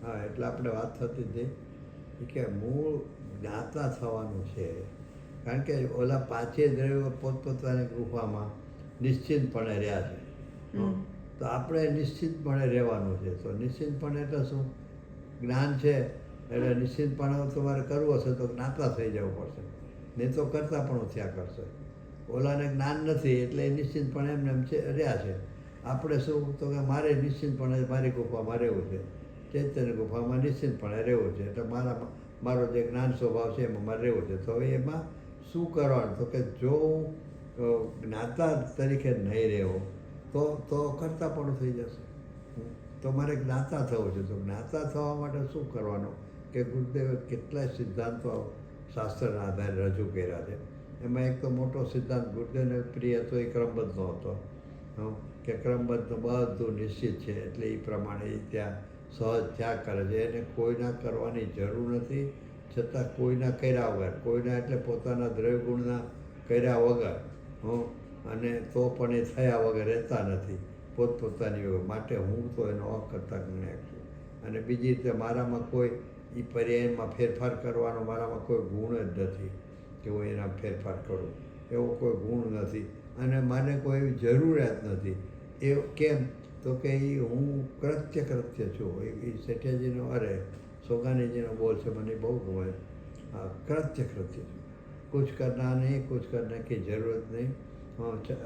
હા, એટલે આપણે વાત થતી હતી કે મૂળ જ્ઞાતા થવાનું છે. કારણ કે ઓલા પાંચેય દ્રવ્યો પોતપોતાની ગુફામાં નિશ્ચિતપણે રહ્યા છે. તો આપણે નિશ્ચિતપણે રહેવાનું છે. તો નિશ્ચિતપણે એટલે શું? જ્ઞાન છે એટલે નિશ્ચિતપણે તમારે કરવું હશે તો જ્ઞાતા થઈ જવું પડશે, નહીં તો કરતા પણ થયા કરશે. ઓલાને જ્ઞાન નથી એટલે એ નિશ્ચિતપણે એમને એમ છે રહ્યા છે. આપણે શું તો કે મારે નિશ્ચિતપણે મારી ગુફામાં રહેવું છે, ચૈતન્ય ગુફામાં નિશ્ચિતપણે રહેવું છે, એટલે મારો જે જ્ઞાન સ્વભાવ છે એમાં મારે રહેવું છે. તો હવે એમાં શું કરવાનું? તો કે જો હું જ્ઞાતા તરીકે નહીં રહેવો તો કરતા પણ થઈ જશે. તો મારે જ્ઞાતા થવું છે. તો જ્ઞાતા થવા માટે શું કરવાનું? કે ગુરુદેવે કેટલાય સિદ્ધાંતો શાસ્ત્રના આધારે રજૂ કર્યા છે. એમાં એક તો મોટો સિદ્ધાંત ગુરુદેવને પ્રિય હતો એ ક્રમબદ્ધનો હતો, કે ક્રમબદ્ધ બધું નિશ્ચિત છે એટલે એ પ્રમાણે એ ત્યાં સહજ ત્યાગ કરે છે. એને કોઈના કરવાની જરૂર નથી, છતાં કોઈના કર્યા વગર, કોઈના એટલે પોતાના દ્રવ્યગુણના કર્યા વગર અને તો પણ એ થયા વગર રહેતા નથી પોતપોતાની વગર. માટે હું તો એનો અકર્તા ગણ્યા છું. અને બીજી રીતે મારામાં કોઈ એ પર્યાયમાં ફેરફાર કરવાનો મારામાં કોઈ ગુણ જ નથી કે હું એના ફેરફાર કરું, એવો કોઈ ગુણ નથી અને મને કોઈ એવી જરૂરિયાત નથી. એ કેમ? તો કે એ હું કૃત્ય છું. એ શેઠિયાજીનો સોગાનીજીનો બોલ છે, મને બહુ ગમે. હા, કૃત્ય છું. कुछ करना नहीं, कुछ करने की ज़रूरत नहीं,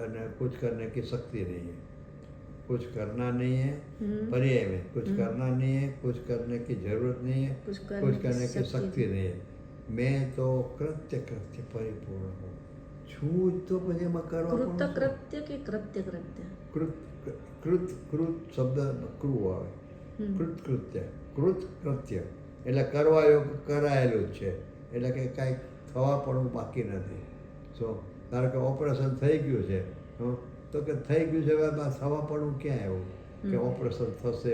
અને कुछ करने की शक्ति नहीं है. कुछ करना नहीं है पर्याय में, कुछ करना नहीं है, कुछ करने की ज़रूरत नहीं है, कुछ करने की शक्ति नहीं है. मैं तो कृत्य परिपूर्ण हूँ. છું જ તો પછી એમાં કરવા કૃત્ય કે કૃત્ય કૃત શબ્દ ક્રુ આવે. કૃત્ય એટલે કરવા યોગ કરાયેલું જ છે. એટલે કે કાંઈક થવા પણ બાકી નથી. ધારો કે ઓપરેશન થઈ ગયું છે, તો કે થઈ ગયું છે, હવે થવા પણ ક્યાં આવ્યું કે ઓપરેશન થશે.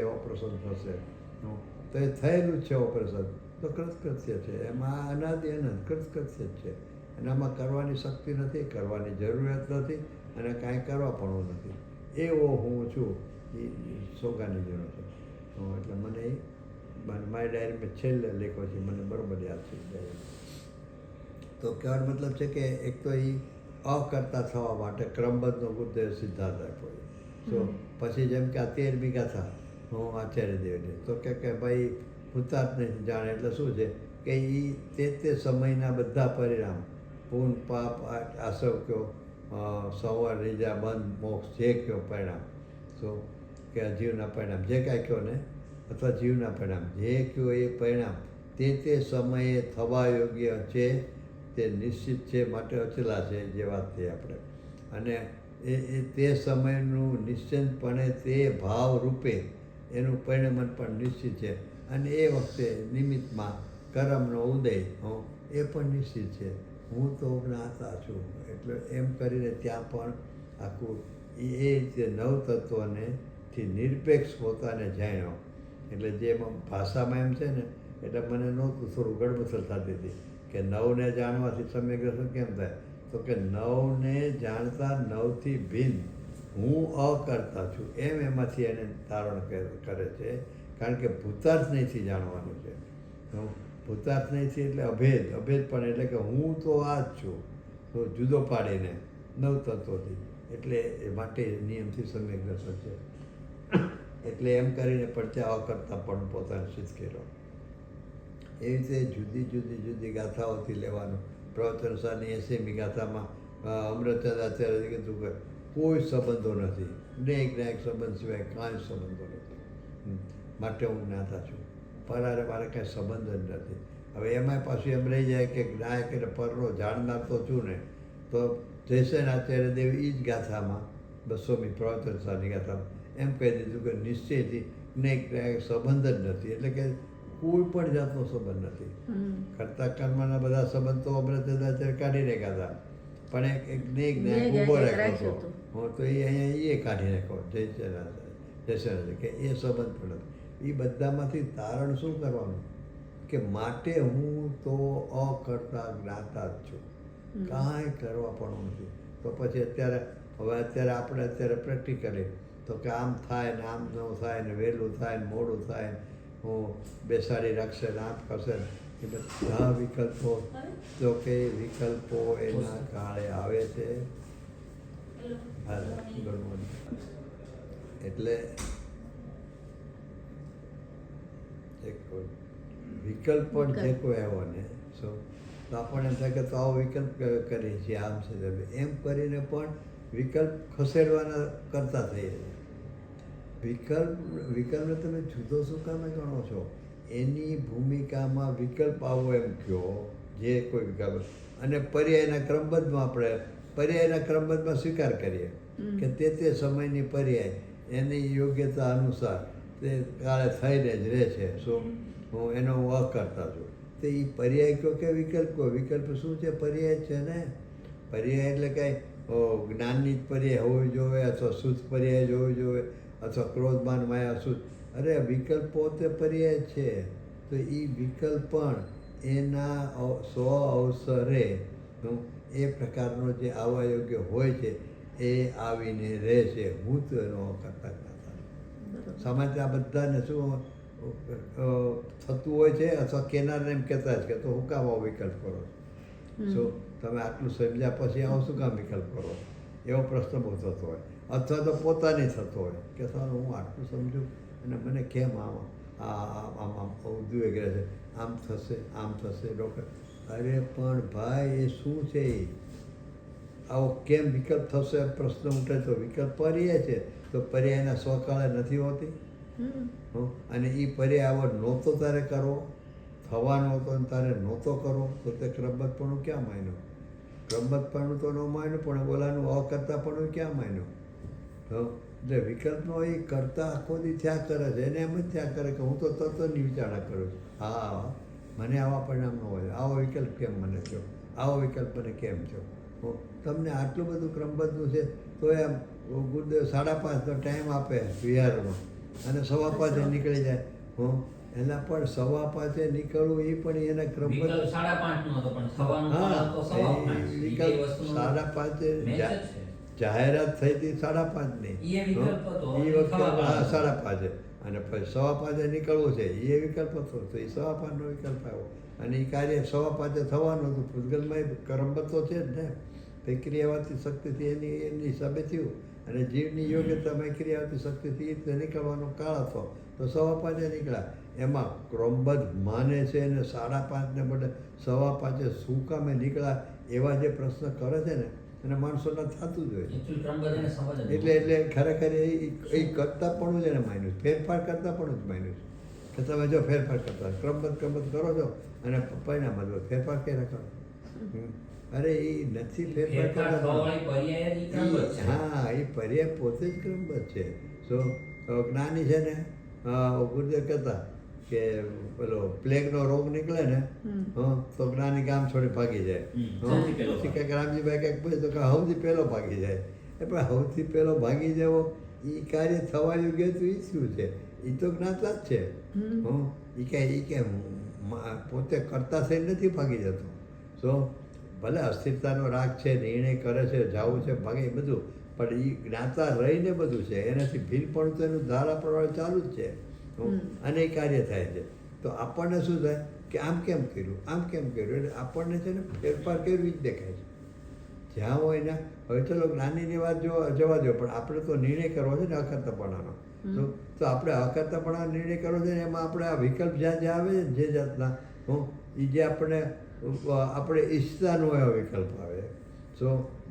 તો એ થયેલું જ છે ઓપરેશન, તો કૃત્ય છે. એમાં અનાદિ અનંત કૃત્ય જ છે. એનામાં કરવાની શક્તિ નથી, કરવાની જરૂરિયાત નથી અને કાંઈ કરવા પણ નથી. એવો હું છું. એ સોગાનીજીનો છે. એટલે મને મારી ડાયરીમાં છેલ્લે લેખો છે, મને બરાબર યાદ છે. તો કહેવાનો મતલબ છે કે એક તો એ અકર્તા થવા માટે ક્રમબદ્ધનો ગુરુદેવ સિદ્ધાંત આપ્યો છે. પછી જેમ કે આ 13મી ગાથા હું આચાર્ય દેવની, તો કે ભાઈ ભૂતાર્થને જાણે એટલે શું છે કે એ તે સમયના બધા પરિણામ, પૂન પાપ આસવ કયો, સંવર રીજા બંધ મોક્ષ જે કયો પરિણામ, શું કે જીવના પરિણામ જે કાંઈ કહો ને, અથવા જીવના પરિણામ જે કયો એ પરિણામ તે સમયે થવા યોગ્ય છે, તે નિશ્ચિત છે, માટે અચલા છે. જે વાત થઈ આપણે, અને એ તે સમયનું નિશ્ચિતપણે તે ભાવ રૂપે એનું પરિણમન પણ નિશ્ચિત છે. અને એ વખતે નિમિત્તમાં કર્મનો ઉદય એ પણ નિશ્ચિત છે. હું તો જ્ઞાતા છું. એટલે એમ કરીને ત્યાં પણ આખું એ રીતે નવતત્વને થી નિરપેક્ષ પોતાને જાણ્યો. એટલે જેમાં ભાષામાં એમ છે ને, એટલે મને નહોતું, થોડું ગડબડ થતી હતી કે નવને જાણવાથી સમ્યક દર્શન કેમ થાય? તો કે નવને જાણતા નવથી ભિન્ન હું અકર્તા છું એમ એમાંથી એને તારણ કરે છે. કારણ કે ભૂતાર્થ નહીંથી જાણવાનું છે. ભૂતાર્થ નહીંથી એટલે અભેદ પણ, એટલે કે હું તો આ જ છું, તો જુદો પાડીને નવતત્વથી. એટલે એ માટે નિયમથી સમ્યક દર્શન છે. એટલે એમ કરીને પણ ત્યાં અકર્તા પણ પોતાને સિદ્ધ કર્યો. એવી રીતે જુદી ગાથાઓથી લેવાનું. પ્રવચન સારની 80મી ગાથામાં અમૃતચંદ આચાર્યએ કીધું કે કોઈ સંબંધો નથી, ન્યાયિક સંબંધ સિવાય કાંઈ સંબંધો નથી. માટે હું જ્ઞાતા છું. પરારે મારે કાંઈ સંબંધ જ નથી. હવે એમાંય પાછું એમ રહી જાય કે નાયક એટલે પરનો જાણનાર તો છું ને. તો જયસેન આચાર્ય દેવ એ જ ગાથામાં 200મી પ્રવચન સારની ગાથામાં એમ કહી દીધું કે નિશ્ચયથી ન્યાયિક સંબંધ જ નથી. એટલે કે કોઈ પણ જાતનો સંબંધ નથી. કરતા કર્મના બધા સંબંધ તો અમૃતચંદ્રાચાર્ય કાઢીને કાઢા, પણ એક ન્યાય ઊભો રાખ્યો હતો. તો એ અહીંયા એ કાઢી નાખ્યો જયસેન કે એ સંબંધ પણ નથી. એ બધામાંથી તારણ શું કરવાનું? કે માટે હું તો અકર્તા જ્ઞાતા જ છું, કાંઈ કરવા પણ નથી. તો પછી અત્યારે આપણે પ્રેક્ટિકલી તો કે આમ થાય ને આમ ન થાય ને, વહેલું થાય ને મોડું થાય હું બેસાડી રાખશે ને આમ કરશે ને એ બધા વિકલ્પો તો કે વિકલ્પો એના કાળે આવે છે. એટલે એક વિકલ્પ પણ જે કોઈ આવ્યો ને તો આપણને એમ થાય કે તો આવો વિકલ્પ કરીએ છીએ, આમ છે એમ કરીને પણ વિકલ્પ ખસેડવાના કરતા થઈએ. વિકલ્પને તમે જુદો શું કામે ગણો છો? એની ભૂમિકામાં વિકલ્પ આવો એમ કહો, જે કોઈ વિકલ્પ, અને પર્યાયના ક્રમબદ્ધમાં આપણે પર્યાયના ક્રમબદ્ધમાં સ્વીકાર કરીએ કે તે સમયની પર્યાય એની યોગ્યતા અનુસાર તે કાળે થઈને જ રહે છે. શું હું એનો અકર્તા છું, તો એ પર્યાય કહો કે વિકલ્પ કહો. વિકલ્પ શું છે? પર્યાય છે ને. પર્યાય એટલે કાંઈ જ્ઞાનની જ પર્યાય હોવી જોઈએ, અથવા શુદ્ધ પર્યાય જ હોવી જોઈએ, અથવા ક્રોધમાન માયા શુદ્ધ. અરે વિકલ્પ પોતે પર્યાય છે. તો એ વિકલ્પ પણ એના સ્વ અવસરે એ પ્રકારનો જે આવવા યોગ્ય હોય છે એ આવીને રહે છે. હું તો એનો કરતા સામાન્ય આ બધાને શું થતું હોય છે, અથવા કેનારને એમ કહેતા જ કે તો હું કામ આવો વિકલ્પ કરો? શું તમે આટલું સમજ્યા પછી આવો શું કામ વિકલ્પ કરો? એવો પ્રશ્ન બહુ થતો હોય. અથવા તો પોતાની થતો હોય કે સારું હું આટલું સમજું અને મને કેમ આમ ઉદ્વેગ રહે છે, આમ થશે ડૉક્ટર. અરે પણ ભાઈ એ શું છે? આવો કેમ વિકલ્પ થશે પ્રશ્ન ઉઠે તો વિકલ્પ પર્યાય છે, તો પર્યાયના સ્વકાળે નથી હોતી. અને એ પર્યાય આવો નહોતો તારે કરવો, થવાનો હતો ને તારે નહોતો કરવો, તો તે ક્રમબદ્ધપણું ક્યાં માન્યું? ક્રમબદ્ધપણું તો ન માન્યું, પણ ઓલાનું અકર્તાપણું ક્યાં માન્યું? એટલે વિકલ્પનો એ કરતા આખો દી થયા કરે છે, એને એમ જ થયા કરે કે હું તો તત્વની વિચારણા કરું છું. હા, મને આવા પરિણામ ન હોય, આવો વિકલ્પ કેમ મને થયો, આવો વિકલ્પ મને કેમ થયો? તમને આટલું બધું ક્રમબદ્ધનું છે તો એમ ગુરુદેવ 5:30નો ટાઈમ આપે વિહારનો અને 5:15 નીકળી જાય. એના પણ 5:15 નીકળવું એ પણ એના ક્રમબદ્ધ. 5:30 જાહેરાત થઈ હતી 5:30ની, એ વખતે 5:30 અને પછી 5:15 નીકળવું છે એ વિકલ્પ હતો. તો એ 5:15નો વિકલ્પ આવ્યો અને એ કાર્ય 5:15 થવાનું હતું. ભૂતગલમાં ક્રમબદ્ધ તો છે જ ને. તે ક્રિયાવાતી શક્તિથી એની હિસાબે થયું, અને જીવની યોગ્યતામાં ક્રિયાવાતી શક્તિથી એ નીકળવાનો કાળ હતો. તો 5:15 નીકળ્યા. એમાં ક્રમબદ્ધ માને છે અને 5:30ને બદલે 5:15 શું કામે નીકળ્યા એવા જે પ્રશ્ન કરે છે ને, અને માણસોના થતું જ હોય. એટલે ખરેખર એ કરતા પણ જ એને માન્યું, ફેરફાર કરતા પણ જ માન્યું કે તમે જો ફેરફાર કરતા ક્રમબદ્ધ કરો છો અને પરિણામ જ ફેરફાર ક્યારે કરો? અરે એ નથી ફેરફાર કરતા. હા, એ પર્યાય પોતે જ ક્રમબદ્ધ છે. જ્ઞાની છે ને, ગુરુદેવ કહેતા કે પેલો પ્લેગનો રોગ નીકળે ને તો જ્ઞાની ગામ છોડી ભાગી જાય. કંઈક રામજીભાઈ કંઈક પૂછે તો સૌથી પહેલો ભાગી જાય. પણ સૌથી પહેલો ભાગી જવો એ કાર્ય થવા યોગ્ય તો એ શું છે? એ તો જ્ઞાતા જ છે. એ કેમ પોતે કરતા થઈને નથી ભાગી જતો. ભલે અસ્થિરતાનો રાગ છે, નિર્ણય કરે છે, જવું છે, ભાગે બધું, પણ એ જ્ઞાતા રહીને બધું છે. એનાથી ભીલ પણ તો એનું ધારા પ્રવાહ ચાલુ જ છે અને એ કાર્ય થાય છે. તો આપણને શું થાય કે આમ કેમ કર્યું, આમ કેમ કર્યું, એટલે આપણને છે ને ફેરફાર કરવી જ દેખાય છે જ્યાં હોય ને. હવે ચલો જ્ઞાનીની વાત જવા દો, પણ આપણે તો નિર્ણય કરવો છે ને અકર્તાપણાનો. તો આપણે અકર્તાપણાનો નિર્ણય કરવો છે ને એમાં આપણે આ વિકલ્પ જ્યાં જ્યાં આવે છે જે જાતના એ જે આપણે ઈચ્છતાનો એવો વિકલ્પ આવે.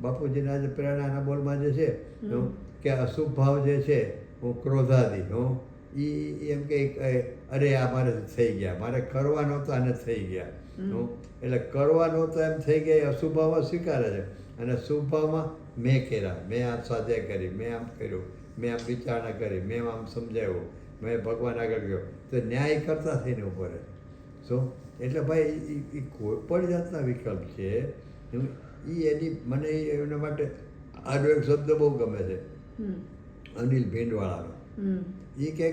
બાપુજીના જે પ્રેરણાના બોલમાં જે છે કે અશુભ ભાવ જે છે ક્રોધાદી, એમ કે અરે આ મારે થઈ ગયા, મારે કરવા નહોતા અને થઈ ગયા. એટલે કરવા નહોતા એમ થઈ ગયા એ અશુભ ભાવમાં સ્વીકારે છે, અને શુભ ભાવમાં મેં કર્યા, મેં આ સ્વાધ્યાય કરી, મેં આમ કર્યું, મેં આમ વિચારણા કરી, મેં આમ સમજાવ્યું, મેં ભગવાન આગળ ગયો. તો ન્યાય કરતા થઈને ઉપર એટલે ભાઈ એ કોઈ પણ જાતના વિકલ્પ છે. મને એના માટે આનો એક શબ્દ બહુ ગમે છે, અનિલ ભીંડવાળાનો. એ કહે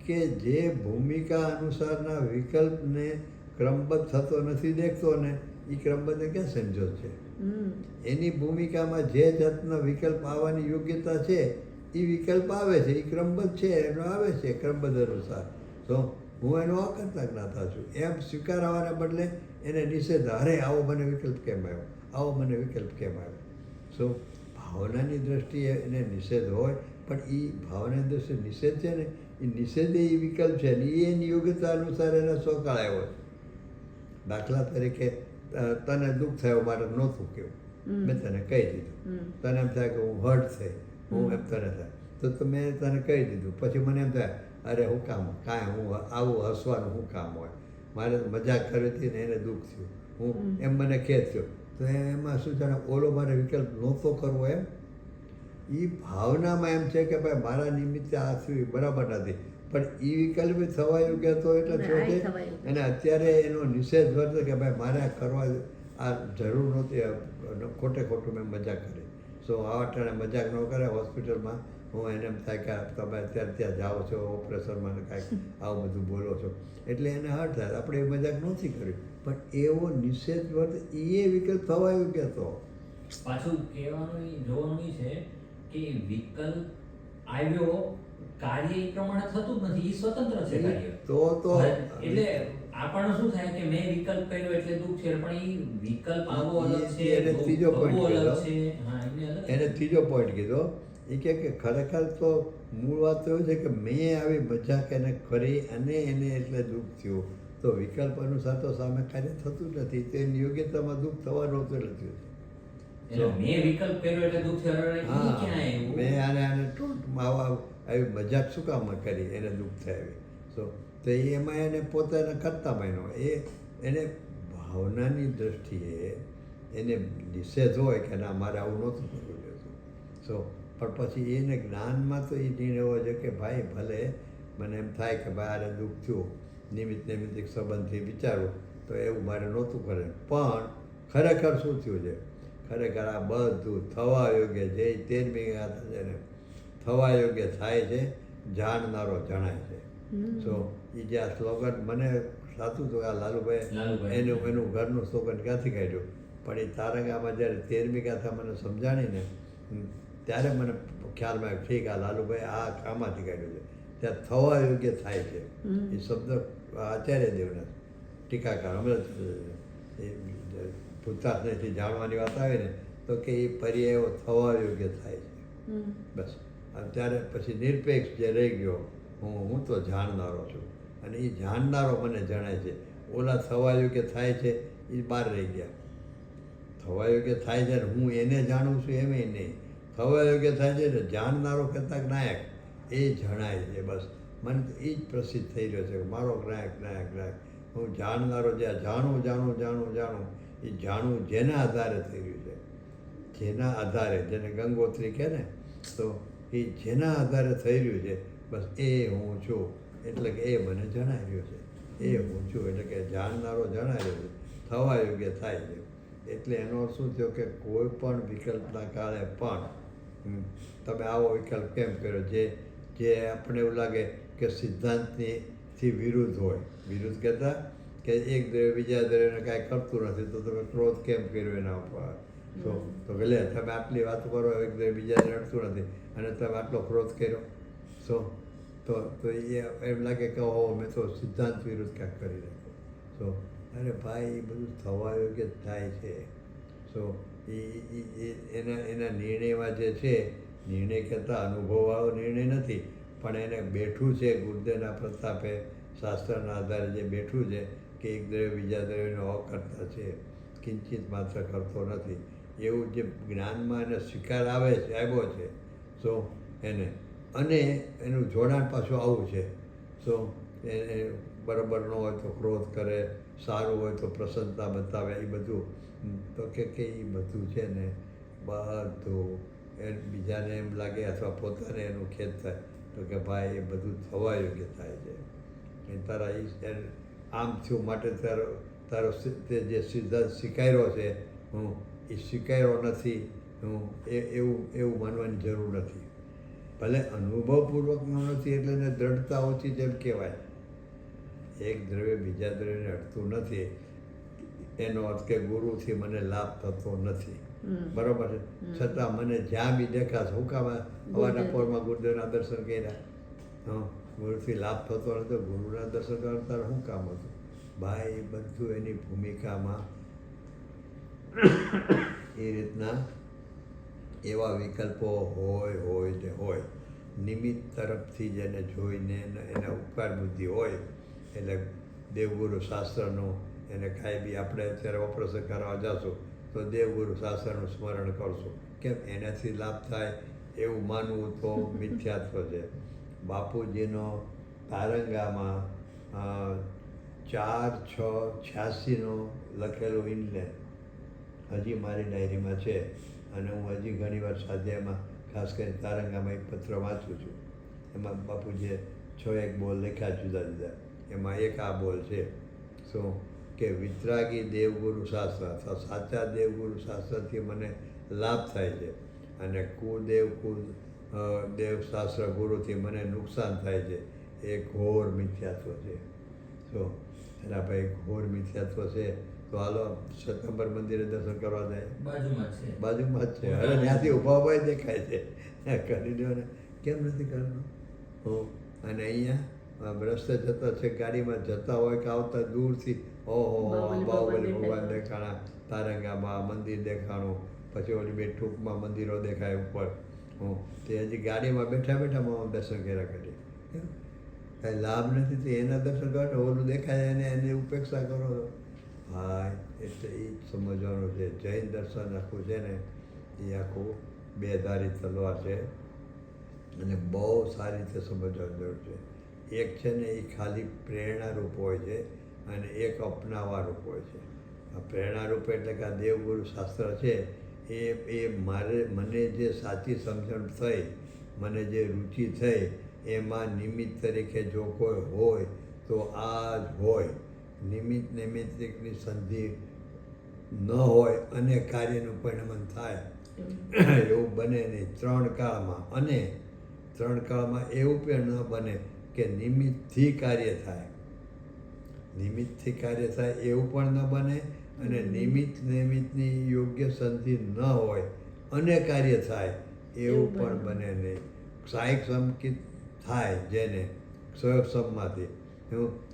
કે જે ભૂમિકા અનુસારના વિકલ્પને ક્રમબદ્ધ થતો નથી દેખતો ને એ ક્રમબદ્ધને ક્યાં સમજો છે? એની ભૂમિકામાં જે જાતનો વિકલ્પ આવવાની યોગ્યતા છે એ વિકલ્પ આવે છે, એ ક્રમબદ્ધ છે, એનો આવે છે ક્રમબદ્ધ અનુસાર. તો હું એનો અકર્તા જ્ઞાતા છું એમ સ્વીકારવાના બદલે એને નિષેધ, અરે આવો મને વિકલ્પ કેમ આવ્યો, આવો મને વિકલ્પ કેમ આવ્યો. સો ભાવનાની દ્રષ્ટિએ એને નિષેધ હોય, પણ એ ભાવનાની દ્રષ્ટિએ નિષેધ છે ને, એ નિષેધ એ વિકલ્પ છે ને એ એની યોગ્યતા અનુસાર એને સ્વકાળ આવ્યો છે. દાખલા તરીકે તને દુઃખ થયું મારે નહોતું કેવું, મેં તને કહી દીધું. તને એમ થાય કે હું હર્ટ થઈ, હું એમ તને થાય તો મેં તને કહી દીધું. પછી મને એમ થાય અરે હું કામ કાંઈ હું આવું હસવાનું શું કામ હોય, મારે તો મજાક કરી હતી ને એને દુઃખ થયું, હું એમ મને ખેદ થયો. તો એમાં શું છે, ઓલો મારે વિકલ્પ નહોતો કરવો એમ. એ ભાવનામાં એમ છે કે ભાઈ મારા નિમિત્તે આ થયું બરાબર નથી, પણ એ વિકલ્પ થવા યોગ્ય હતો એટલે થયો છે. અને અત્યારે એનો નિષેધ વર્તે કે ભાઈ મારે આ કરવા આ જરૂર નહોતી, ખોટે ખોટું મેં મજાક કરી. સો આવા ટાણે મજાક ન કરે હોસ્પિટલમાં. હું એને એમ થાય કે તમે અત્યારે ત્યાં જાઓ છો ઓપરેશનમાં ને કાંઈક આવું બધું બોલો છો, એટલે એને હર્ટ થાય. આપણે એ મજાક નહોતી કરી, પણ એવો નિષેધ વર્તે એ વિકલ્પ થવા યોગ્ય હતો. પાછું કહેવાનું જોવાનું એ છે કે વિકલ્પ આવ્યો, કાર્ય એ પ્રમાણે થતું જ નથી, એ સ્વતંત્ર છે કાર્ય. તો એટલે આપણને શું થાય કે મેં વિકલ્પ કર્યો એટલે દુઃખ છે, પણ એ વિકલ્પ આવો અલગ છે, એને ત્રીજો પોઈન્ટ અલગ કીધો. છે. હા, એને ત્રીજો પોઈન્ટ કીધો. એ કે ખરેખર તો મૂળ વાત તો એવું છે કે મેં આવી મજાક એને કરી અને એને એટલે દુઃખ થયું. તો વિકલ્પ અનુસાર તો સામે કાર્ય થતું જ નથી, તેની યોગ્યતામાં દુઃખ થવાનું હતું એટલે થયું. એટલે મેં વિકલ્પ કર્યો એટલે દુઃખ થયું. મેં આને ટોન્ટમાં આવી મજાક શું કામ કરી, એને દુઃખ થાય. તો એમાં એને પોતાને કરતા માન્યો. એને ભાવનાની દ્રષ્ટિએ એને નિષેધ હોય કે ના મારે આવું નહોતું કરવું જોઈતું. સો પણ પછી એને જ્ઞાનમાં તો એ નિર્ણય હોય છે કે ભાઈ ભલે મને એમ થાય કે ભાઈ આને દુઃખ થયું, નિમિત્તિક સંબંધથી વિચારું તો એવું મારે નહોતું કરે, પણ ખરેખર શું થયું છે, ખરેખર આ બધું થવા યોગ્ય જે 13મી ગાથા છે ને, થવા યોગ્ય થાય છે, જાણનારો જણાય છે. સો એ જે આ સ્લોગન મને સાચું તો આ લાલુભાઈ એનું ઘરનું સ્લોગન ક્યાંથી કાઢ્યું, પણ એ તારંગામાં જ્યારે 13મી ગાથા મને સમજાણીને ત્યારે મને ખ્યાલમાં આવ્યું ઠીક આ લાલુભાઈ આ કામમાંથી કાઢ્યું છે. ત્યાં થવા યોગ્ય થાય છે એ શબ્દ આચાર્ય દેવના ટીકાકાર હમણાં ભૂતાર્થથી જાણવાની વાત આવે ને તો કે એ પર્યાયો થવા યોગ્ય થાય છે. બસ ત્યારે પછી નિરપેક્ષ જે રહી ગયો હું તો જાણનારો છું, અને એ જાણનારો મને જણાય છે. ઓલા થવા યોગ્ય થાય છે એ બહાર રહી ગયા. થવા યોગ્ય થાય છે ને હું એને જાણું છું એમ નહીં, થવા યોગ્ય થાય છે ને જાણનારો કરતાં નાયક એ જણાય છે. બસ મને એ જ પ્રસિદ્ધ થઈ રહ્યો છે કે મારો નાયક હું જાણનારો જે જાણું એ જાણવું જેના આધારે થઈ રહ્યું છે, જેના આધારે, જેને ગંગોત્રી કહે ને, તો એ જેના આધારે થઈ રહ્યું છે બસ એ હું છું. એટલે કે એ મને જણાઈ રહ્યો છે, એ હું છું. એટલે કે જાણનારો જણાઈ રહ્યો છે, થવા યોગ્ય થાય છે. એટલે એનો શું થયો કે કોઈ પણ વિકલ્પના કાળે પણ તમે આવો વિકલ્પ કેમ કર્યો જે આપણને એવું લાગે કે સિદ્ધાંતથી વિરુદ્ધ હોય. વિરુદ્ધ કહેતા કે એક દ્રવ્ય બીજા દ્રવ્યને કાંઈ કરતું નથી તો તમે ક્રોધ કેમ કર્યો એના ઉપર. તો ભલે તમે આટલી વાતો કરો એક દ્રવ્ય બીજાને અડતું નથી અને તમે આટલો ક્રોધ કર્યો. તો એ એમ લાગે કે ઓહો મેં તો સિદ્ધાંત વિરુદ્ધ ક્યાંક કરી નાખ્યો. અરે ભાઈ એ બધું થવા યોગ્ય જ થાય છે. એના નિર્ણયમાં જે છે, નિર્ણય કહેતા અનુભવવાળો નિર્ણય નથી, પણ એને બેઠું છે ગુરુદેવના પ્રતાપે, શાસ્ત્રના આધારે જે બેઠું છે કે એક દ્રવ્ય બીજા દ્રવ્યનો અકર્તા છે, કિંચિત માત્ર કરતો નથી, એવું જે જ્ઞાનમાં એને સ્વીકાર આવ્યો છે. એને અને એનું જોડાણ પાછું આવું છે. એને બરાબર ન હોય તો ક્રોધ કરે, સારું હોય તો પ્રસન્નતા બતાવે, એ બધું તો કે એ બધું છે ને બધું બીજાને એમ લાગે અથવા પોતાને એનું ખેદ થાય તો કે ભાઈ એ બધું થવા યોગ્ય થાય છે. એ તારા આમ થયું માટે તારો તે જે સિદ્ધાંત સ્વીકાર્યો છે એ સ્વીકાર્યો નથી એવું માનવાની જરૂર નથી. ભલે અનુભવપૂર્વકનો નથી એટલે એને દ્રઢતા ઓછી તેમ કહેવાય. એક દ્રવ્ય બીજા દ્રવ્યને અડતું નથી એનો અર્થ કે ગુરુથી મને લાભ થતો નથી. બરોબર છે, છતાં મને જ્યાં બી દેખાશે હું કામ હવાના પોરમાં ગુરુદેવના દર્શન કર્યા, ગુરુથી લાભ થતો નતો, ગુરુના દર્શન કરવા તારે શું કામ હતું? ભાઈ બધું એની ભૂમિકામાં એ રીતના એવા વિકલ્પો હોય ને હોય. નિમિત્ત તરફથી જેને જોઈને એના ઉપકાર બુદ્ધિ હોય એટલે દેવગુરુ શાસ્ત્રનું એને કાંઈ બી આપણે અત્યારે ઓપરેશન કરવા જશું તો દેવગુરુ શાસ્ત્રનું સ્મરણ કરશું. કેમ? એનાથી લાભ થાય એવું માનવું તો મિથ્યાત્વ છે. બાપુજીનો તારંગામાં 4/6/86 લખેલું ઇનલેન હજી મારી ડાયરીમાં છે અને હું હજી ઘણીવાર સ્વાધ્યાયમાં ખાસ કરીને તારંગામાં એક પત્ર વાંચું છું. એમાં બાપુજીએ 6 બોલ લખ્યા જુદા જુદા. એમાં એક આ બોલ છે શું કે વિતરાગી દેવગુરુ શાસ્ત્ર અથવા સાચા દેવગુરુ શાસ્ત્રથી મને લાભ થાય છે અને દેવશાસ્ત્ર ગુરુથી મને નુકસાન થાય છે. એ ઘોર મિથ્યાત્વ છે. શું એના ભાઈ ઘોર મિથ્યાત્વ છે તો હાલો સત્યંબર મંદિરે દર્શન કરવા જાય. બાજુમાં જ છે. હવે ત્યાંથી ઊભા ઊભા દેખાય છે. કરી દો ને, કેમ નથી કરવાનું? અને અહીંયા રસ્તે જતા છે, ગાડીમાં જતા હોય કે આવતા દૂરથી ઓહો બાહુબલી ભગવાન દેખાણા, તારંગામાં મંદિર દેખાણું, પછી ઓલી બે ટૂંકમાં મંદિરો દેખાય ઉપર. તે હજી ગાડીમાં બેઠા બેઠા દર્શન કર્યા કરીએ. કાંઈ લાભ નથી તો એના દર્શન કરો, ઓલું દેખાય એની ઉપેક્ષા કરો છો. હા, એટલે એ જ સમજવાનું છે. જૈન દર્શન આખું છે ને એ આખું બેધારી તલવાર છે અને બહુ સારી રીતે સમજવાની જરૂર છે. એક છે ને એ ખાલી પ્રેરણારૂપ હોય છે અને એક અપનાવવારૂપ હોય છે. આ પ્રેરણારૂપ એટલે કે આ દેવગુરુ શાસ્ત્ર છે એ મને જે સાચી સમજણ થઈ, મને જે રુચિ થઈ એમાં નિમિત્ત તરીકે જો કોઈ હોય તો આ જ હોય. નિમિત્ત નૈમિત્તિકની સંધિ ન હોય અને કાર્યનું પરિણમન થાય એવું બને નહીં 3 કાળમાં. અને 3 કાળમાં એવું પણ ન બને કે નિમિત્તથી કાર્ય થાય. નિમિત્તથી કાર્ય થાય એવું પણ ન બને અને નિમિત્ત નૈમિત્તની યોગ્ય સંધિ ન હોય અને કાર્ય થાય એવું પણ બને નહીં. સાહિક સંકિત થાય જેને સ્વયંસમમાંથી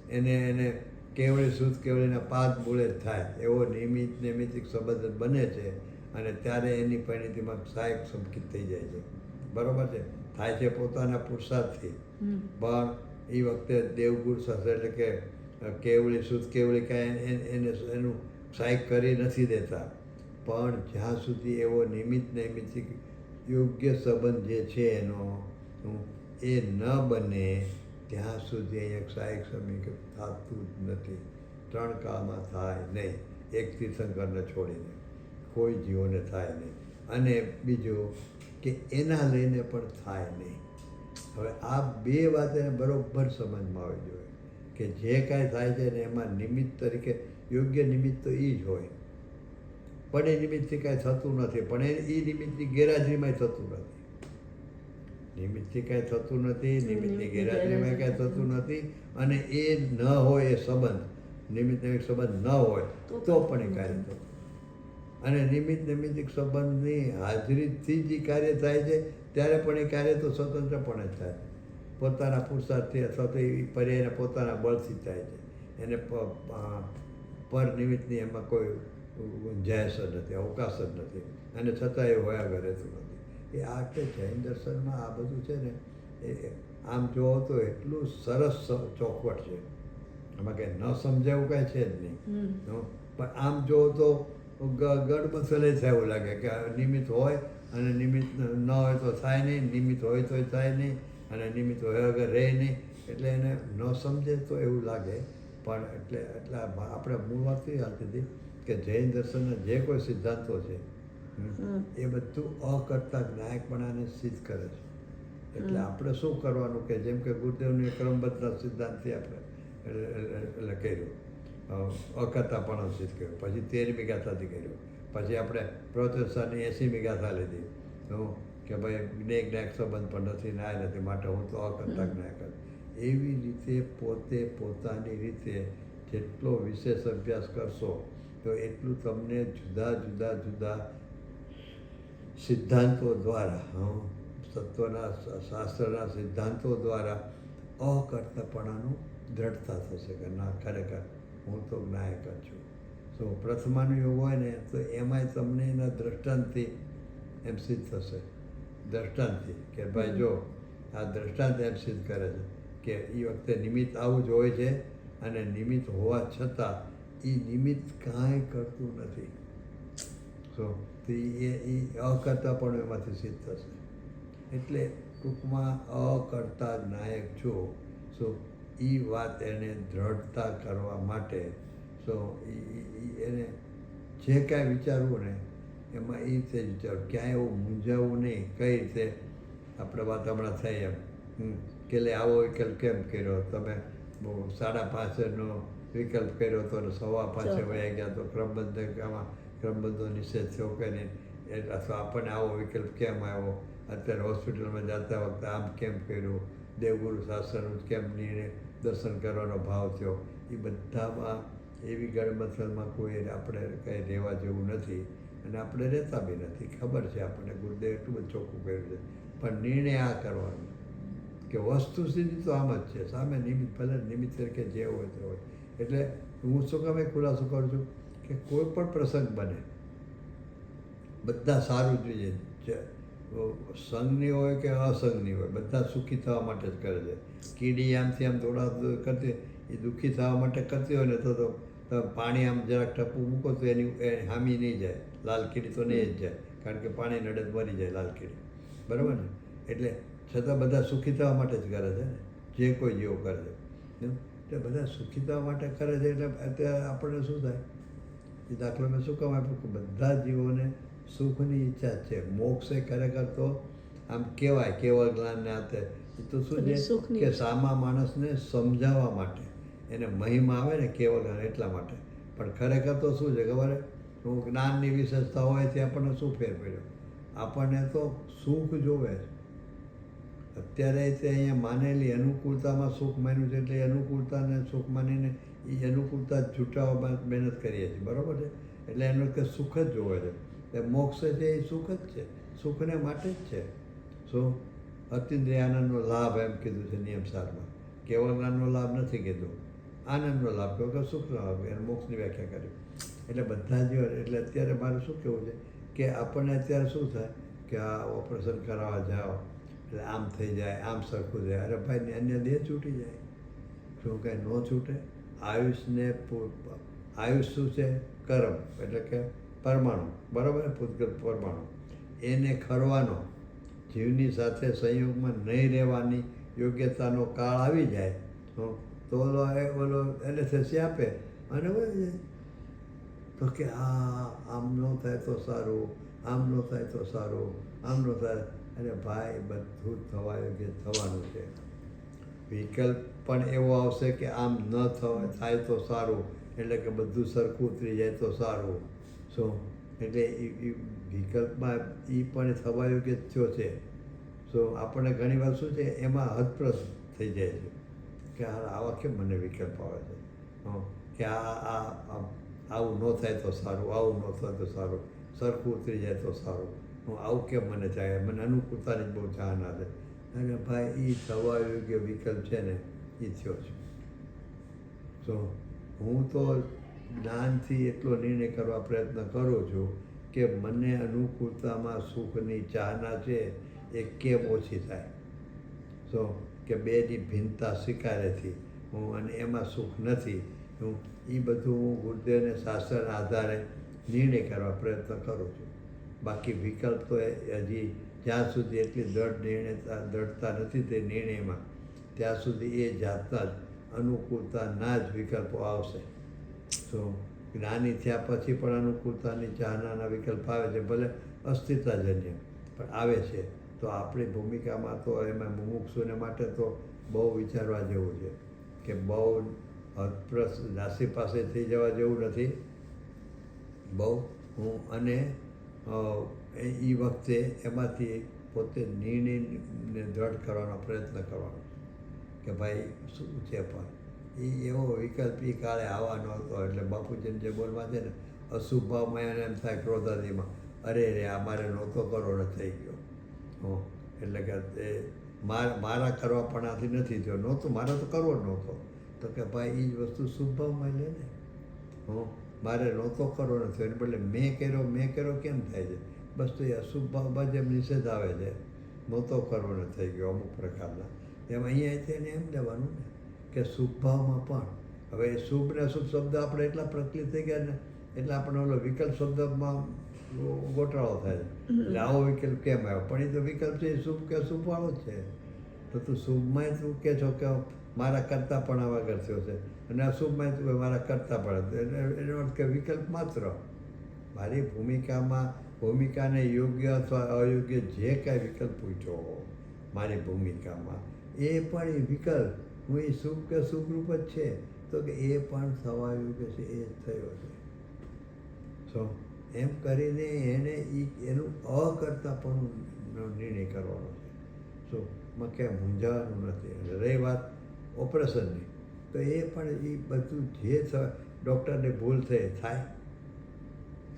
એને કેવળી શુદ્ધ કેવળીના 5 મૂળે જ થાય એવો નિમિત્ત નૈમિત્તિક સંબંધ બને છે અને ત્યારે એની પરિણતિમાં સહાયક સંકિત થઈ જાય છે. બરાબર છે? થાય છે પોતાના પુરુષાર્થથી. પણ એ વખતે દેવગુરુ શાસ્ત્ર એટલે કે કેવળી શુદ્ધ કેવળી કાંઈ એનું સહાયક કરી નથી દેતા. પણ જ્યાં સુધી એવો નિમિત્ત નૈમિત્તિક યોગ્ય સંબંધ જે છે એનો એ ન બને ત્યાં સુધી અહીંયા સહાયક સમીક થતું જ નથી. 3 કાળમાં થાય નહીં. એક તીર્થંકરને છોડીને કોઈ જીવોને થાય નહીં. અને બીજું કે એના લઈને પણ થાય નહીં. હવે આ 2 વાત એને બરાબર સમજમાં આવવી જોઈએ કે જે કાંઈ થાય છે ને એમાં નિમિત્ત તરીકે યોગ્ય નિમિત્ત તો એ જ હોય. પણ એ નિમિત્તથી કાંઈ થતું નથી. પણ એ નિમિત્તની ગેરહાજરીમાંય થતું નથી. નિમિત્તથી કાંઈ થતું નથી, નિમિત્તની ગેરહાજરીમાં કાંઈ થતું નથી. અને એ ન હોય એ સંબંધ, નિમિત્ત નૈમિત્તિક સંબંધ ન હોય તો પણ એ કાર્ય થતું. અને નિમિત્ત નૈમિત્તિક સંબંધની હાજરીથી જ કાર્ય થાય છે ત્યારે પણ એ કાર્ય તો સ્વતંત્રપણે જ થાય. પોતાના પુરુષાર્થથી અથવા તો એ પર્યાયના પોતાના બળથી થાય છે. એને પર નિમિત્તની એમાં કોઈ ગુંજાયશ જ નથી, અવકાશ જ નથી. અને છતાં એ હોયા રહેતું નથી. એ આ કે જૈન દર્શનમાં આ બધું છે ને એ આમ જોવો તો એટલું સરસ ચોખવટ છે. એમાં કંઈ ન સમજાવું કાંઈ છે જ નહીં. પણ આમ જોવો તો ગડબસલે થાય એવું લાગે કે નિમિત્ત હોય અને નિમિત્ત ન હોય તો થાય નહીં, નિમિત્ત હોય તોય થાય નહીં અને નિમિત્ત હોય વગર રહે નહીં. એટલે એને ન સમજે તો એવું લાગે. પણ એટલે આપણે મૂળ વાત કઈ હાલતી હતી કે જૈન દર્શનના જે કોઈ સિદ્ધાંતો છે એ બધું અકર્તા જ્ઞાયકપણાને સિદ્ધ કરે છે. એટલે આપણે શું કરવાનું કે જેમ કે ગુરુદેવનું એક ક્રમબદ્ધ સિદ્ધાંતથી આપણે એટલે કર્યું, અકર્તાપણું સિદ્ધ કર્યું, પછી 13મી ગાથાથી કર્યું, પછી આપણે પ્રોત્સાહની 80મી ગાથા લીધી કે ભાઈ જ્ઞાયક સંબંધ પણ નથી, ન્યાય નથી, માટે હું તો અકર્તા જ્ઞાયક. એવી રીતે પોતે પોતાની રીતે જેટલો વિશેષ અભ્યાસ કરશો તો એટલું તમને જુદા જુદા જુદા સિદ્ધાંતો દ્વારા તત્વના શાસ્ત્રના સિદ્ધાંતો દ્વારા અકર્તાપણાનું દ્રઢતા થશે કે ના ખરેખર હું તો જ્ઞાયક જ છું. સો પ્રથમાનુયોગ હોય ને તો એમાંય તમને એના દ્રષ્ટાંતથી એમ સિદ્ધ થશે. દ્રષ્ટાંતથી કે ભાઈ જો આ દ્રષ્ટાંત એમ સિદ્ધ કરે છે કે એ વખતે નિમિત્ત આવું જ હોય છે અને નિમિત્ત હોવા છતાં એ નિમિત્ત કાંઈ કરતું નથી. સો તો એ અકર્તા પણ એમાંથી સિદ્ધ થશે. એટલે ટૂંકમાં અકર્તા નાયક છો. સો એ વાત એને દ્રઢતા કરવા માટે સો એને જે કાંઈ વિચારવું ને એમાં એ રીતે જ વિચારવું, ક્યાંય એવું મૂંઝાવવું નહીં. કઈ રીતે આપણે વાત હમણાં થઈ એમ કે લે આવો વિકલ્પ કેમ કર્યો તમે, બહુ 5:30નો વિકલ્પ કર્યો હતો અને 5:15 વયા ગયા તો ક્રમબદ્ધો નિષેધ થયો કે નહીં, અથવા આપણને આવો વિકલ્પ કેમ આવ્યો, અત્યારે હોસ્પિટલમાં જતા વખતે આમ કેમ કર્યું, દેવગુરુ શાસ્ત્રનું કેમ નિર્ણય દર્શન કરવાનો ભાવ થયો. એ બધામાં એવી ગળમથલમાં કોઈ આપણે કંઈ રહેવા જેવું નથી અને આપણે રહેતા બી નથી. ખબર છે આપણને, ગુરુદેવ એટલું બધું ચોખ્ખું કર્યું છે. પણ નિર્ણય આ કરવાનો કે વસ્તુ સીધી તો આમ જ છે, સામે નિમિત્ત ભલે નિમિત્ત તરીકે જે હોય તે હોય. એટલે હું શું કામ ખુલાસો કરું છું કે કોઈ પણ પ્રસંગ બને બધા સારું જોઈએ, સંઘની હોય કે અસંઘની હોય, બધા સુખી થવા માટે જ કરે છે. કીડી આમથી આમ દોડા કરતી એ દુઃખી થવા માટે કરતી હોય ને તો પાણી આમ જરાક ટપું મૂકો તો એની હામી નહીં જાય, લાલ કીડી તો નહીં જ જાય, કારણ કે પાણી નડે જ મરી જાય લાલ કીડી, બરાબર ને. એટલે છતાં બધા સુખી થવા માટે જ કરે છે ને, જે કોઈ જીવો કરે છે એટલે બધા સુખી થવા માટે કરે છે. એટલે અત્યારે આપણને શું થાય એ દાખલો મેં શું કામ આપ્યું કે બધા જીવોને સુખની ઈચ્છા છે. મોક્ષ એ ખરેખર તો આમ કહેવાય કેવળ જ્ઞાનને હાથે એ તો શું છે કે સામા માણસને સમજાવવા માટે એને મહિમા આવે ને કેવળ જ્ઞાન એટલા માટે. પણ ખરેખર તો શું છે ખબર હું જ્ઞાનની વિશેષતા હોય તે આપણને શું ફેર પડ્યો, આપણને તો સુખ જોવે છે. અત્યારે તે અહીંયા માનેલી અનુકૂળતામાં સુખ માન્યું છે એટલે અનુકૂળતાને સુખ માનીને એ અનુકૂળતા છૂટાવવા મહેનત કરીએ છીએ, બરાબર છે. એટલે એનું કે સુખ જ જોવે છે. એ મોક્ષ છે એ સુખ જ છે, સુખને માટે જ છે. શું અતિન્દ્રિય આનંદનો લાભ એમ કીધું છે નિયમસારમાં, કેવળ જ્ઞાનનો લાભ નથી કીધું, આનંદનો લાભ કહ્યું કે સુખનો લાભ, એને મોક્ષની વ્યાખ્યા કરી. એટલે બધા જ એટલે અત્યારે મારે શું કહેવું છે કે આપણને અત્યારે શું થાય કે આ ઓપરેશન કરાવવા જાઓ એટલે આમ થઈ જાય, આમ સરખું જાય. અરે ભાઈ અન્ય દેહ છૂટી જાય, શું કાંઈ ન છૂટે. આયુષ શું છે? કર્મ એટલે કે પરમાણુ, બરાબર, પૂતગલ પરમાણુ. એને ખરવાનો, જીવની સાથે સંયોગમાં નહીં રહેવાની યોગ્યતાનો કાળ આવી જાય તો ઓલો એનેસ્થેસિયા આપે અને વળી જાય. તો કે આમ ન થાય તો સારું, આમ ન થાય તો સારું, આમ ન થાય. અરે ભાઈ બધું જ થવા યોગ્ય થવાનું છે. વિકલ્પ પણ એવો આવશે કે આમ ન થાય તો સારું, એટલે કે બધું સરખું ઉતરી જાય તો સારું. શું એટલે એ વિકલ્પમાં એ પણ થવા યોગ્ય થયો છે. સો આપણને ઘણી વાર શું છે એમાં હતપ્રસ થઈ જાય છે કે આવા કેમ મને વિકલ્પ આવે છે કે આવું ન થાય તો સારું, આવું ન થાય તો સારું, સરખું ઉતરી જાય તો સારું, આવું કેમ મને થાય, મને અનુકૂળતાની જ બહુ ચાહના છે. અને ભાઈ એ થવા યોગ્ય વિકલ્પ છે ને એ થયો છે. સો હું તો જ્ઞાનથી એટલો નિર્ણય કરવા પ્રયત્ન કરું છું કે મને અનુકૂળતામાં સુખની ચાહના છે એ કેમ ઓછી થાય. સો કે બેની ભિન્નતા સ્વીકારેથી હું અને એમાં સુખ નથી. હું એ બધું હું ગુરુદેવને શાસ્ત્રના આધારે નિર્ણય કરવા પ્રયત્ન કરું છું. બાકી વિકલ્પ તો હજી જ્યાં સુધી એટલી દ્રઢતા નથી તે નિર્ણયમાં, ત્યાં સુધી એ જાતના જ અનુકૂળતાના જ વિકલ્પો આવશે. તો જ્ઞાની થયા પછી પણ અનુકૂળતાની ચાહનાના વિકલ્પ આવે છે, ભલે અસ્થિરતાજન્ય પણ આવે છે. તો આપણી ભૂમિકામાં તો એમાં મુમુક્ષુને માટે તો બહુ વિચારવા જેવું છે કે બહુ હતપ્રસ નાસી પાસે થઈ જવા જેવું નથી બહુ. હું અને એ વખતે એમાંથી પોતે નિર્ણયને દ્રઢ કરવાનો પ્રયત્ન કરવાનો કે ભાઈ શું છે. પણ એ એવો વિકલ્પ એ કાળે આવવાનો હતો. એટલે બાપુજીને જે બોલવા છે ને અશુભ ભાવમાં એને એમ થાય ક્રોધાદીમાં, અરે રે આ મારે નહોતો કરો ને થઈ ગયો. એટલે કે મારા કરવાપણાથી નથી થયો. નહોતું, મારે તો કરવો જ નહોતો. તો કે ભાઈ એ જ વસ્તુ શુભભાવમાં લે ને. મારે નહોતો કરવો નથી એને બદલે મેં કર્યો કેમ થાય છે? બસ તો એ અશુભ ભાવમાં જેમ નિષેધ આવે છે, નહોતો કરવો ને થઈ ગયો અમુક પ્રકારના, એમ અહીંયા તેને એમ લેવાનું ને કે શુભ ભાવમાં પણ હવે શુભ ને અશુભ શબ્દ આપણે એટલા પ્રચલિત થઈ ગયા ને એટલે આપણે ઓલો વિકલ્પ શબ્દમાં ગોટાળો થાય છે. એટલે આવો વિકલ્પ કેમ આવ્યો? પણ એ તો વિકલ્પ છે, શુભ કે અશુભ વાળો જ છે. તો તું શુભમાંય તું કહે છો કે મારા કરતાપણા વગર થયો છે, અને અશુભમાંય તું મારા કરતાપણા, એનો અર્થ કે વિકલ્પ માત્ર. મારી ભૂમિકાને યોગ્ય અથવા અયોગ્ય જે કાંઈ વિકલ્પ પૂછ્યો મારી ભૂમિકામાં, એ પણ એ વિકલ્પ હું એ શુભ કે શુભરૂપ જ છે. તો કે એ પણ થવાયું કે છે, એ થયો છે. એમ કરીને એને એનું અકર્તાપણું નિર્ણય કરવાનો છે. માં ક્યાંય મૂંઝાવાનું નથી. અને રહી વાત ઓપરેશનની, તો એ પણ એ બધું જે ડૉક્ટરને ભૂલ થઈ થાય.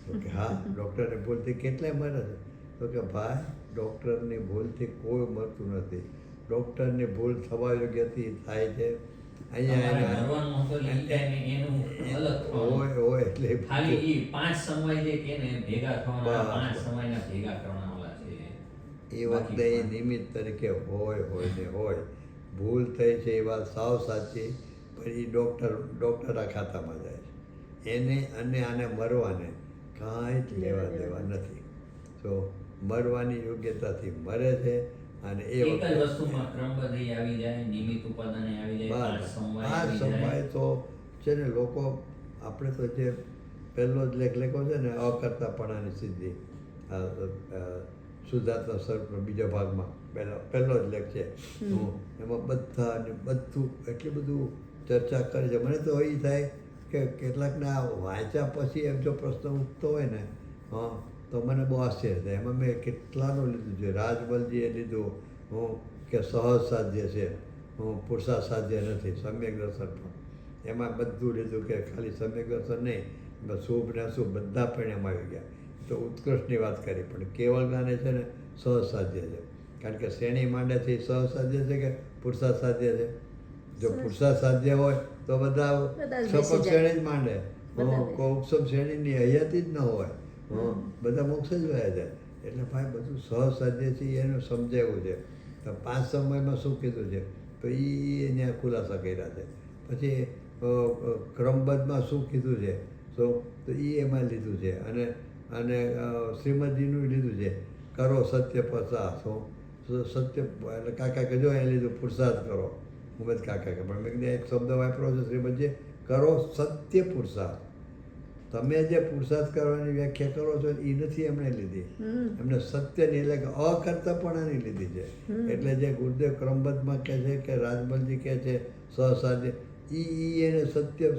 તો કે હા, ડૉક્ટરને ભૂલથી કેટલાય મરે છે? તો કે ભાઈ ડૉક્ટરની ભૂલથી કોઈ મરતું નથી. ડૉક્ટરની ભૂલ થવા યોગ્યથી થાય છે. હોય એટલે ખાલી 5 સમય જે કે ને ભેગા થવાના, 5 સમયના ભેગા કરવાના છે. એ વખતે એ નિમિત્ત તરીકે હોય ને હોય. ભૂલ થઈ છે એ વાત સાવ સાચી, પણ એ ડૉક્ટરના ખાતામાં જાય છે. એને અને આને મરવાને કાંઈ જ લેવા દેવા નથી. તો મરવાની યોગ્યતાથી મરે છે. અને એ વસ્તુમાં ક્રમબદ્ધી આવી જાય, નિમિત્ત ઉપાદાને આવી જાય, આ સમય તો છે ને લોકો આપણે તો જે પહેલો જ લેખ લખ્યો છે ને અકર્તાપણાની સિદ્ધિ, શુદ્ધાત્મા સ્વરૂપનો બીજા ભાગમાં પહેલો જ લેખ છે. એમાં બધું એટલું બધું ચર્ચા કરી છે. મને તો એ થાય કે કેટલાકના વાંચ્યા પછી એમ જો પ્રશ્ન ઉઠતો હોય ને તો મને બહુ આશ્ચર્ય થાય. એમાં મેં કેટલાનું લીધું છે. રાજબલજીએ લીધું કે સહજ સાધ્ય છે, પુરુષાર્થ સાધ્ય નથી, સમ્યક દર્શન પણ એમાં બધું લીધું કે ખાલી સમ્યક દર્શન નહીં, શુભ ને અશુભ બધા પરિણામ આવી ગયા. તો ઉત્કૃષ્ટની વાત કરી, પણ કેવળ જ્ઞાન છે ને સહજ સાધ્ય છે. કારણ કે શ્રેણી માંડેથી સહજ સાધ્ય છે કે પુરુષાર્થ સાધ્ય છે? જો પુરુષાર્થ સાધ્ય હોય તો બધા સપક શ્રેણી જ માંડે, ઉપસમ શ્રેણીની હયાતી જ ન હોય, બધા મોક્ષ જ વયા જાય. એટલે ભાઈ બધું સહજ સાધ્ય છે એનું સમજાવ્યું છે. તો 5 સમયમાં શું કીધું છે તો એ ત્યાં ખુલાસા કર્યા છે. પછી ક્રમબદ્ધમાં શું કીધું છે તો એ એમાં લીધું છે. અને શ્રીમદજીનું લીધું છે, કરો સત્ય પચાસ. સત્ય એટલે કાકા કે જો એ લીધું પુરુષાર્થ કરો. હું જ કાકા કે પણ મેં કીધું એક શબ્દ વાપરો છે શ્રીમદજી, કરો સત્ય પુરુષાર્થ. તમે જે પુરુષાર્થ કરવાની વ્યાખ્યા કરો છો એ નથી એમણે લીધી, એમને સત્યની એટલે કે અકર્તાપણાની લીધી છે. એટલે જે ગુરુદેવ ક્રમબદ્ધમાં કહે છે કે રાજબલજી કહે છે સહસાધ્ય, એને સત્ય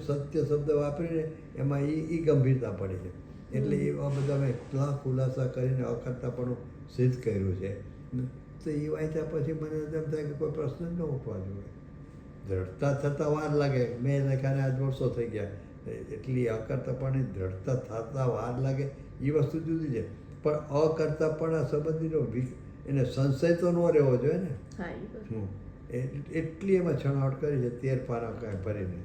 શબ્દ વાપરીને એમાં એ ગંભીરતા પડી છે. એટલે એવા બધા મેં એટલા ખુલાસા કરીને અકર્તાપણું સિદ્ધ કર્યું છે. તો એ વાંચ્યા પછી મને એમ થાય કે કોઈ પ્રશ્ન જ ન ઉઠવા જોઈએ. દ્રઢતા થતાં વાર લાગે. મેં લખાને આજ વર્ષો થઈ ગયા, એટલી અકર્તાપણની દ્રઢતા થતાં વાર લાગે એ વસ્તુ જુદી છે. પણ અકર્તાપણા સંબંધીનો એને સંશય તો ન રહેવો જોઈએ ને. એટલી એમાં છણાવટ કરી છે 13 પાના કાંઈ ભરીને.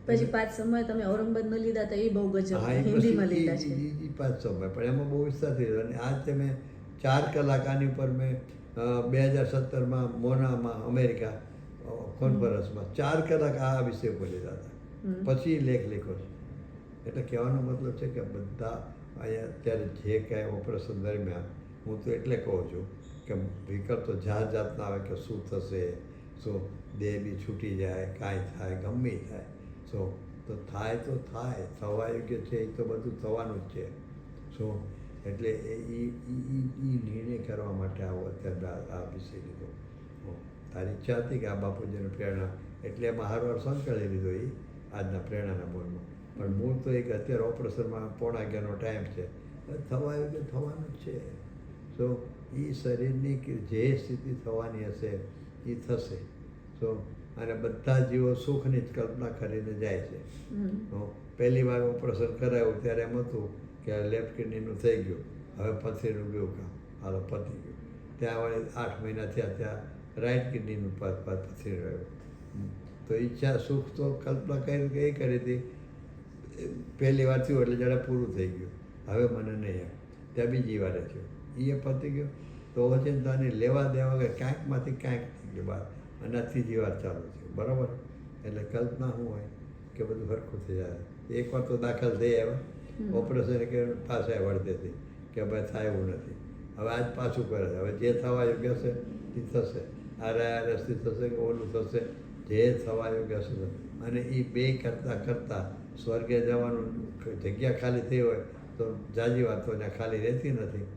પછી 5 સમય તમે ઔરંગાબાદ લીધા તો એ બહુ ગજબ, હિન્દીમાં લીધા છે. એ 5 સમય પણ એમાં બહુ વિસ્તારથી. અને આજે મેં 4 કલાક આની ઉપર મેં 2017માં મોનામાં અમેરિકા કોન્ફરન્સમાં 4 કલાક આ વિષય ઉપર લીધા હતા. પછી લેખ લખ્યો છે. એટલે કહેવાનો મતલબ છે કે બધા અહીંયા અત્યારે જે કાંઈ ઓપરેશન દરમિયાન હું તો એટલે કહું છું કે વિકલ્પ તો જાતના આવે કે શું થશે, શું દેહ બી છૂટી જાય, કાંઈ થાય, ગમે થાય. તો થાય તો થાય, થવા યોગ્ય છે એ તો બધું થવાનું જ છે. એટલે એ નિર્ણય કરવા માટે આવો અત્યારે આ વિષય લીધો. તારી ઈચ્છા હતી કે આ બાપુજીની પ્રેરણા, એટલે એમાં હારવાર સંકળી લીધો એ આજના પ્રેરણાના બોલમાં. પણ મૂળ તો એક અત્યારે ઓપરેશનમાં 11:15નો ટાઈમ છે, થવા યોગ્ય થવાનું જ છે. એ શરીરની જે સ્થિતિ થવાની હશે એ થશે. અને બધા જીવો સુખની જ કલ્પના કરીને જાય છે. પહેલી વાર ઓપરેશન કરાવ્યું ત્યારે એમ હતું કે લેફ્ટ કિડનીનું થઈ ગયું, હવે પથરીનું ગયું કામ, હાલો પતી ગયું. ત્યાં વળી 8 મહિના થયા, ત્યાં રાઈટ કિડનીનું પથરી રહ્યું. તો ઈચ્છા સુખ તો કલ્પના કઈ કરી હતી, પહેલી વાર થયું એટલે જરા પૂરું થઈ ગયું, હવે મને નહીં આવે. ત્યાં બીજી વારે થયું, એ પતી ગયું. તો ઓચિંતાની લેવા દેવા વગર ક્યાંકમાંથી ક્યાંક થઈ ગયું બહાર, અને ત્રીજી વાર ચાલુ થયું. બરાબર. એટલે કલ્પના શું હોય કે બધું સરખું થઈ જાય. એકવાર તો દાખલ થઈ આવ્યા, ઓપરેશન કે પાછા વળતેથી કે ભાઈ થાય એવું નથી, હવે આજ પાછું કરે છે. હવે જે થવા યોગ્ય છે એ થશે, આરએસથી થશે કે ઓલું થશે, જે થવા યોગ્ય છે. અને એ બે કરતાં સ્વર્ગે જવાનું જગ્યા ખાલી થઈ હોય તો જાજી વાતો ને ખાલી રહેતી નથી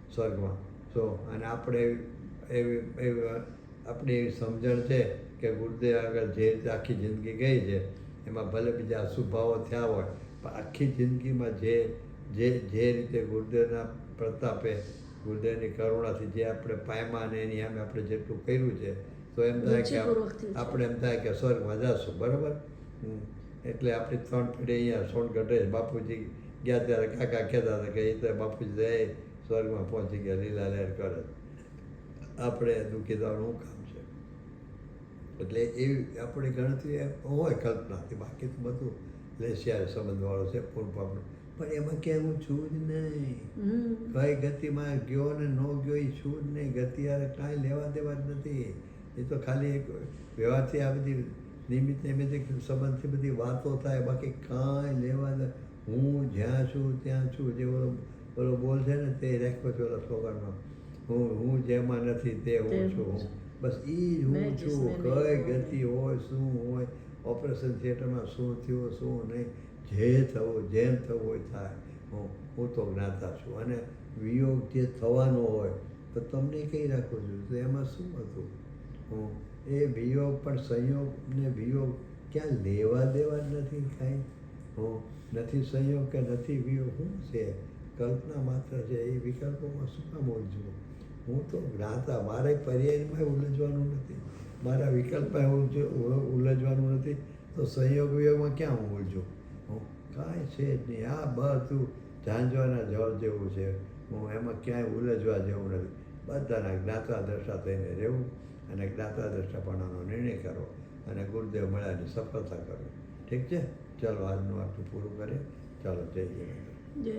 સ્વર્ગમાં. સો અને આપણે આપણી એવી સમજણ છે કે ગુરુદેવ આગળ જે રીતે આખી જિંદગી ગઈ છે એમાં ભલે બીજા અશુભાવો થયા હોય, પણ આખી જિંદગીમાં જે રીતે ગુરુદેવના પ્રતાપે, ગુરુદેવની કરુણાથી જે આપણે પામ્યા અને એની સામે આપણે જેટલું કર્યું છે, તો એમ થાય કે આપણે એમ થાય કે સ્વર્ગમાં જશું. બરાબર. એટલે આપણી 3 પેઢી અહીંયા સોનગઢે બાપુજી ગયા ત્યારે કાકા કહેતા હતા કે એ તો બાપુજી દે સ્વર્ગમાં પહોંચી ગયા, લીલા લહેર કરે, આપણે દુઃખીદારનું કામ છે. એટલે એવી આપણી ગણતરી હોય કલ્પનાથી, બાકી તો બધું લેશિયાર સંબંધવાળો છે પૂર્ણપાપનું. પણ એમાં ક્યાંય હું છું જ નહીં, કઈ ગતિમાં ગયો ને ન ગયો એ છું જ નહીં. ગતિ યાર કાંઈ લેવા દેવા જ નથી. એ તો ખાલી એક વ્યવહારથી આ બધી નિમિત્ત સંબંધથી બધી વાતો થાય, બાકી કાંઈ લેવા દે. હું જ્યાં છું ત્યાં છું, જે ઓલો બોલ છે ને તે રાખ્યો છે ઓલા સ્લોગનમાં, હું જેમાં નથી તે હું છું. બસ એ જ હું છું. કઈ ગતિ હોય, શું હોય, ઓપરેશન થિયેટરમાં શું થયું શું નહીં, જે થવું જેમ થવું હોય થાય. હું તો જ્ઞાતા છું. અને વિયોગ જે થવાનો હોય તો તમને કંઈ રાખું છું, તો એમાં શું હતું? એ વિયોગ પણ સંયોગ ને વિયોગ ક્યાં લેવા દેવા જ નથી કાંઈ. નથી સંયોગ કે નથી વિયોગ, શું છે? કલ્પના માત્ર છે. એ વિકલ્પોમાં શું કામ ઉલઝવું? હું તો જ્ઞાતા, મારે પર્યાયમાં ઉલઝવાનું નથી, મારા વિકલ્પમાં ઉલઝવાનું નથી, તો સંયોગ વિયોગમાં ક્યાં હું ઉલઝું? કાંઈ છે જ નહીં. આ બધું ઝાંઝવાના જળ જેવું છે. હું એમાં ક્યાંય ઉલઝવા જેવું નથી. બધાના જ્ઞાતા દ્રષ્ટા થઈને રહેવું અને જ્ઞાતા દ્રષ્ટાપણાનો નિર્ણય કરો અને ગુરુદેવ મળ્યાની સફળતા કરો. ઠીક છે? ચાલો આજનું આટલું પૂરું કરીએ. ચાલો જય જય. જય